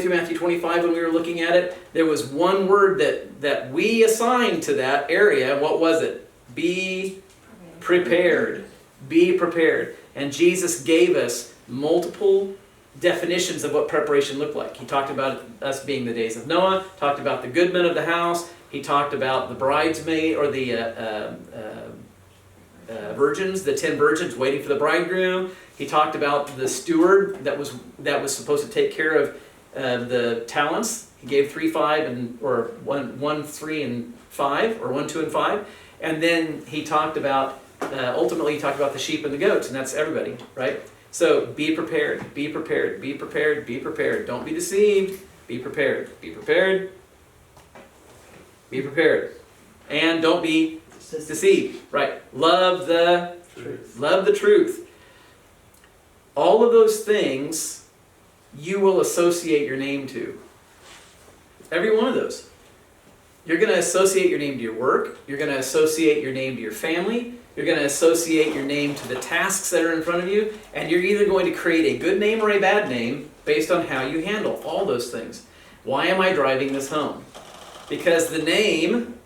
through Matthew 25 when we were looking at it, there was one word that we assigned to that area. What was it? Be prepared. Be prepared. And Jesus gave us multiple definitions of what preparation looked like. He talked about us being the days of Noah, talked about the goodman of the house, he talked about the bridesmaid or the virgins, the 10 virgins waiting for the bridegroom. He talked about the steward that was supposed to take care of the talents. He gave 3, 5, or 1, 3, and 5, or 1, 2, and 5. And then he talked about, ultimately he talked about the sheep and the goats, and that's everybody, right? So be prepared, be prepared, be prepared, be prepared. Don't be deceived. Be prepared, be prepared, be prepared. And don't be deceived, right? Love the truth. Love the truth. All of those things you will associate your name to. Every one of those. You're going to associate your name to your work. You're going to associate your name to your family. You're going to associate your name to the tasks that are in front of you. And you're either going to create a good name or a bad name based on how you handle all those things. Why am I driving this home? Because the name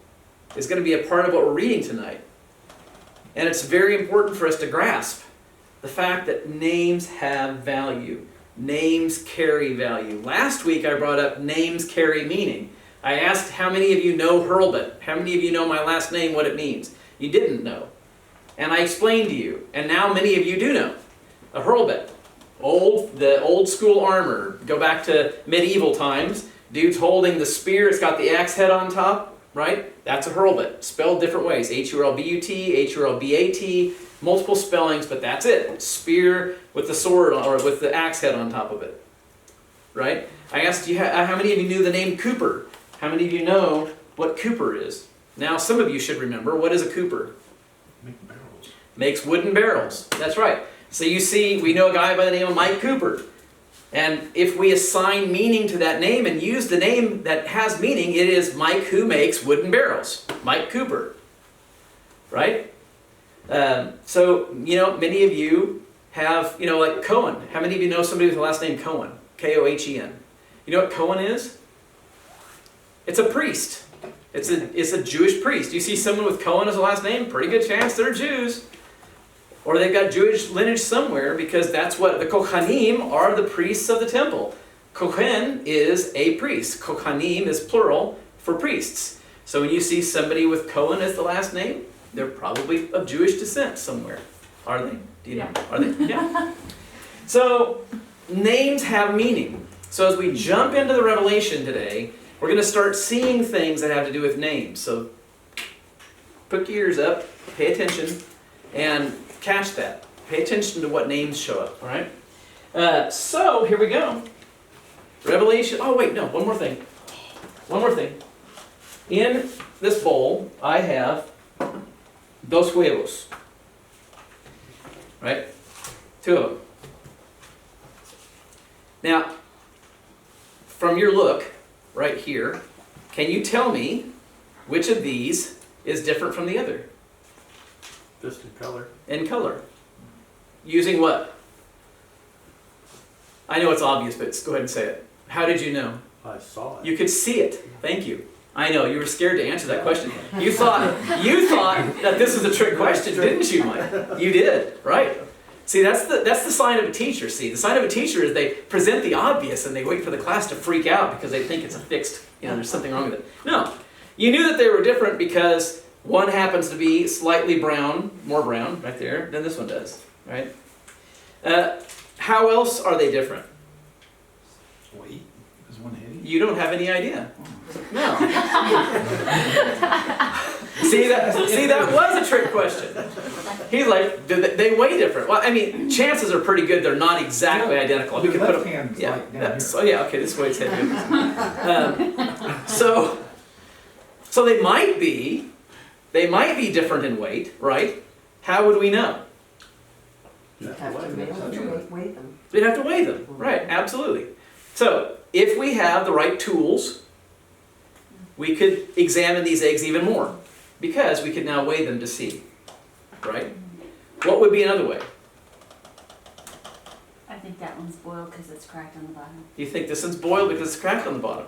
is going to be a part of what we're reading tonight. And it's very important for us to grasp the fact that names have value. Names carry value. Last week I brought up names carry meaning. I asked how many of you know Hurlbut? How many of you know my last name, what it means? You didn't know. And I explained to you. And now many of you do know. A Hurlbut. The old school armor. Go back to medieval times. Dude's holding the spear. It's got the axe head on top. Right? That's a Hurlbut. Spelled different ways. H-U-R-L-B-U-T, H-U-R-L-B-A-T. Multiple spellings, but that's it. Spear with the sword or with the axe head on top of it. Right? I asked you how many of you knew the name Cooper? How many of you know what Cooper is? Now, some of you should remember. What is a Cooper? Make barrels. Makes wooden barrels. That's right. So you see, we know a guy by the name of Mike Cooper. And if we assign meaning to that name and use the name that has meaning, it is Mike who makes wooden barrels. Mike Cooper. Right? So, many of you have, like Cohen. How many of you know somebody with the last name Cohen? K-O-H-E-N. You know what Cohen is? It's a priest. It's a Jewish priest. You see someone with Cohen as a last name, pretty good chance they're Jews. Or they've got Jewish lineage somewhere, because that's what the Kohanim are, the priests of the temple. Kohen is a priest. Kohanim is plural for priests. So when you see somebody with Cohen as the last name, they're probably of Jewish descent somewhere. Are they? Do you know? Are they? Yeah. So names have meaning. So as we jump into the Revelation today, we're going to start seeing things that have to do with names. So put your ears up, pay attention, and catch that. Pay attention to what names show up, all right? So here we go. Revelation. Oh, wait, no, one more thing. One more thing. In this bowl, I have dos huevos. Right? 2 of them. Now, from your look, right here, can you tell me which of these is different from the other? Just in color. In color. Using what? I know it's obvious, but go ahead and say it. How did you know? I saw it. You could see it. Thank you. I know, you were scared to answer that question. You thought that this was a trick question, didn't you, Mike? You did, right? See, that's the sign of a teacher. See, the sign of a teacher is they present the obvious and they wait for the class to freak out because they think it's a fixed, there's something wrong with it. No. You knew that they were different because one happens to be slightly brown, more brown, right there, than this one does, right? How else are they different? Wait, is one heavy? You don't have any idea. No. See, that was a trick question. He's like, they weigh different. Well, I mean, chances are pretty good they're not exactly identical. We The could put left them, hand's yeah. like down here. So yeah, okay, this way it's heavy. So they might be different in weight, right? How would we know? Yeah. Have to weigh them. We'd have to weigh them, right? Absolutely. So if we have the right tools, we could examine these eggs even more because we could now weigh them to see, right? What would be another way? A think that one's boiled because it's cracked on the bottom. You think this one's boiled because it's cracked on the bottom.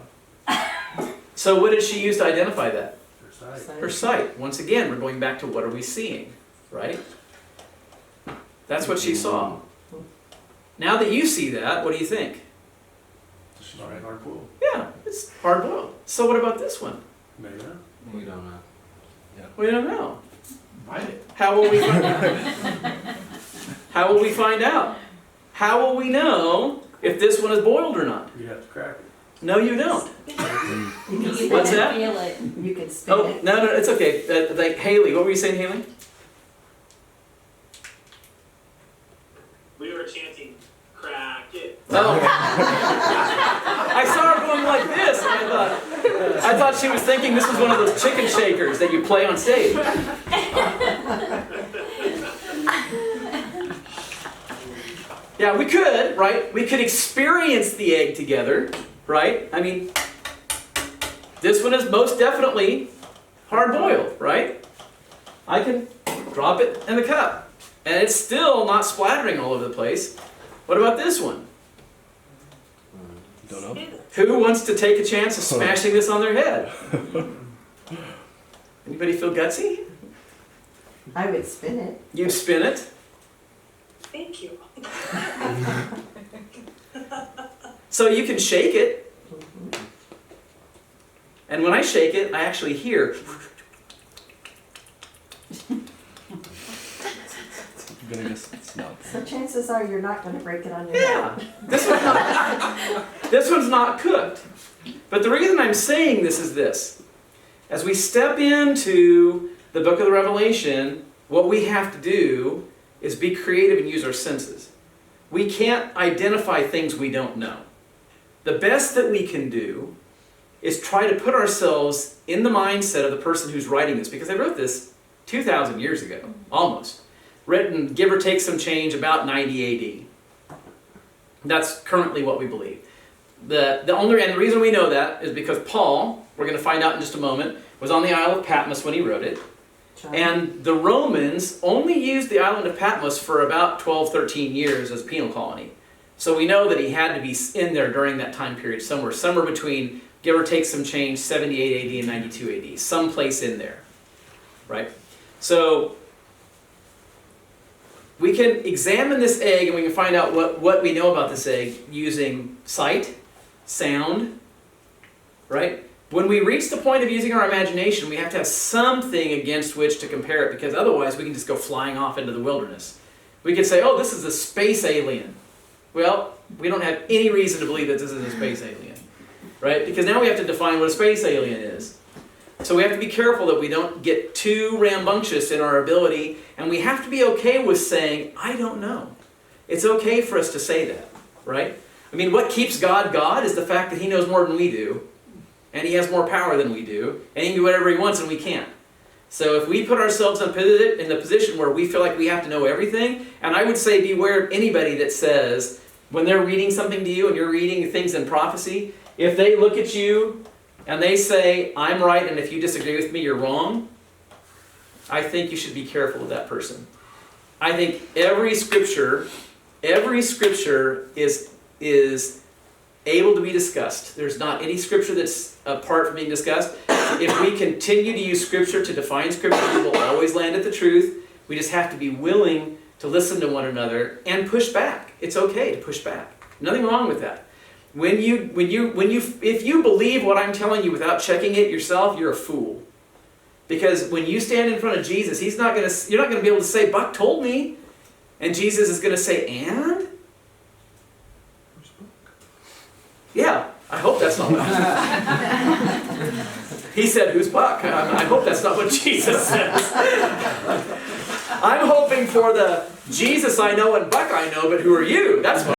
So what did she use to identify that? Their site. Her sight. Once again, we're going back to what are we seeing, right? That's what she saw. Now that you see that, what do you think? She's already hard boiled. Yeah, it's hard boiled. So what about this one? Maybe not. We don't know. We don't know. Bite it. How will we find out? How will we find out? How will we know if this one is boiled or not? You have to crack it. No, you don't. You can You spin What's it. that? Feel it. You can spin Oh, it. no, it's okay. Like Haley, what were you saying, Haley? We were chanting, crack it. Oh. I saw her going like this, and I thought she was thinking this was one of those chicken shakers that you play on stage. Yeah, we could, right? We could experience the egg together, right? I mean, this one is most definitely hard boiled, right? I can drop it in the cup, and it's still not splattering all over the place. What about this one? Don't know. Who wants to take a chance of smashing this on their head? Anybody feel gutsy? I would spin it. You'd spin it. Thank you. So you can shake it. And when I shake it, I actually hear. I'm gonna guess it's not. So chances are you're not gonna break it on your Yeah, head. this one's not cooked. But the reason I'm saying this is this. As we step into the book of the Revelation, what we have to do is be creative and use our senses. We can't identify things we don't know. The best that we can do is try to put ourselves in the mindset of the person who's writing this, because they wrote this 2,000 years ago, almost. Written, give or take some change, about 90 AD. That's currently what we believe. And the reason we know that is because Paul, we're going to find out in just a moment, was on the Isle of Patmos when he wrote it. And the Romans only used the island of Patmos for about 12, 13 years as a penal colony. So we know that he had to be in there during that time period somewhere between, give or take some change, 78 AD and 92 AD, someplace in there, right? So we can examine this egg and we can find out what we know about this egg using sight, sound, right? When we reach the point of using our imagination, we have to have something against which to compare it, because otherwise we can just go flying off into the wilderness. We could say, oh, this is a space alien. Well, we don't have any reason to believe that this is a space alien, right? Because now we have to define what a space alien is. So we have to be careful that we don't get too rambunctious in our ability, and we have to be okay with saying, I don't know. It's okay for us to say that, right? I mean, what keeps God God is the fact that He knows more than we do, and He has more power than we do, and He can do whatever He wants and we can't. So if we put ourselves in the position where we feel like we have to know everything, and I would say beware of anybody that says, when they're reading something to you and you're reading things in prophecy, if they look at you and they say, I'm right, and if you disagree with me, you're wrong, I think you should be careful with that person. I think every scripture is able to be discussed. There's not any scripture that's apart from being discussed. If we continue to use scripture to define scripture, we will always land at the truth. We just have to be willing to listen to one another and push back. It's okay to push back. Nothing wrong with that. If you believe what I'm telling you without checking it yourself, you're a fool. Because when you stand in front of Jesus, you're not going to be able to say, Buck told me. And Jesus is going to say, and? Yeah, I hope that's not what He said, who's Buck? I hope that's not what Jesus says. I'm hoping for the Jesus I know and Buck I know, but who are you? That's what